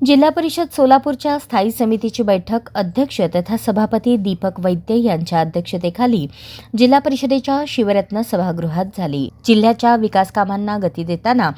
जिल्हा परिषद सोलापूरच्या स्थायी समितीची बैठक अध्यक्ष तथा सभापती दीपक वैद्य यांच्या अध्यक्षतेखाली जिल्हा परिषदेच्या शिवरत्न सभागृहात झाली। जिल्ह्याच्या विकास कामांना गती देताना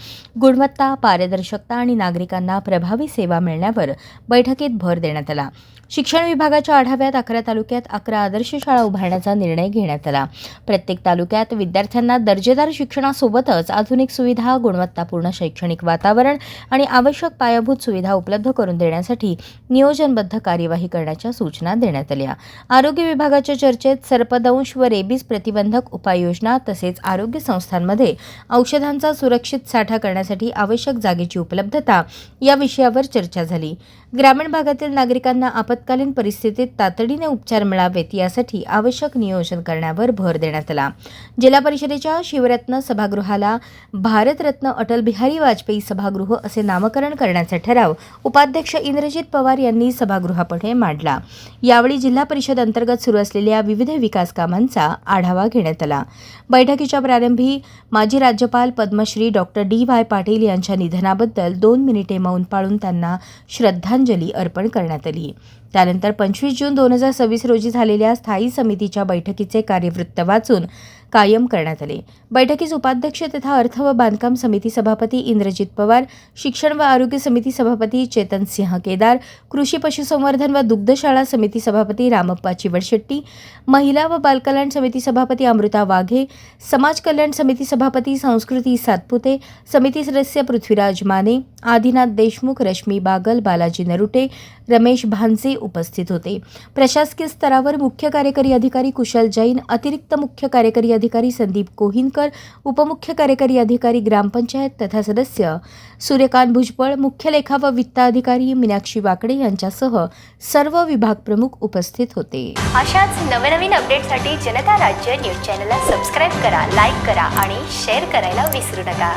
गुणवत्ता, पारदर्शकता आणि नागरिकांना प्रभावी सेवा मिळण्यावर बैठकीत भर देण्यात आला। शिक्षण विभागाच्या आढाव्यात 11 तालुक्यात 11 आदर्श शाळा उभारण्याचा निर्णय घेण्यात आला। प्रत्येक तालुक्यात विद्यार्थ्यांना दर्जेदार शिक्षणासोबतच आधुनिक सुविधा, गुणवत्तापूर्ण शैक्षणिक वातावरण आणि आवश्यक पायाभूत सुविधा उपलब्ध करून देण्यासाठी नियोजनबद्ध कार्यवाही करण्याच्या सूचना देण्यात आल्या। आरोग्य विभागाच्या चर्चेत सर्पदंश व रेबीज प्रतिबंधक उपाययोजना तसेच आरोग्य संस्थांमध्ये औषधांचा सुरक्षित साठा करण्यासाठी आवश्यक जागेची उपलब्धता या विषयावर चर्चा झाली। ग्रामीण भागातील नागरिकांना आपत्कालीन परिस्थितीत तातडीने उपचार मिळावेत यासाठी आवश्यक नियोजन करण्यावर भर देण्यात आला। जिल्हा परिषदेच्या शिवरत्न सभागृहाला भारतरत्न अटल बिहारी वाजपेयी सभागृह असे नामकरण करण्याचा ठराव उपाध्यक्ष इंद्रजित पवार यांनी सभागृहापुढे मांडला। यावेळी जिल्हा परिषद अंतर्गत सुरू असलेल्या विविध विकास कामांचा आढावा घेण्यात आला। बैठकीच्या प्रारंभी माजी राज्यपाल पद्मश्री डॉक्टर डी.वाय. पाटील यांच्या निधनाबद्दल 2 मिनिटे मौन पाळून त्यांना श्रद्धांजली अर्पण करण्यात आली। त्यानंतर 25 जून 2026 रोजी झालेल्या स्थायी समितीच्या बैठकीचे कार्यवृत्त वाचून कायम करण्यात आले। बैठकीस उपाध्यक्ष तथा अर्थ व बांधकाम समिती सभापती इंद्रजित पवार, शिक्षण व आरोग्य समिती सभापती चेतन सिंह केदार, कृषी पशुसंवर्धन व दुग्धशाळा समिती सभापती रामप्पा चिवडशेट्टी, महिला व बालकल्याण समिती सभापती अमृता वाघे, समाज कल्याण समिती सभापती संस्कृती सातपुते, समिती सदस्य पृथ्वीराज माने, आदिनाथ देशमुख, रश्मी बागल, बालाजी नरुटे, रमेश भानसे उपस्थित होते। प्रशासकीय स्तरावर मुख्य कार्यकारी अधिकारी कुशल जैन, अतिरिक्त मुख्य कार्यकारी अधिकारी संदीप कोहिनकर, उपमुख्य कार्यकारी अधिकारी ग्रामपंचायत तथा सदस्य सूर्यकांत भुजबळ, मुख्य लेखा व वित्त अधिकारी मीनाक्षी वाकडे यांच्यासह सर्व विभाग प्रमुख उपस्थित होते। अशाच नवनवीन अपडेटसाठी जनता राज्य न्यूज चॅनलला सबस्क्राईब करा, लाईक करा आणि शेअर करायला विसरू नका।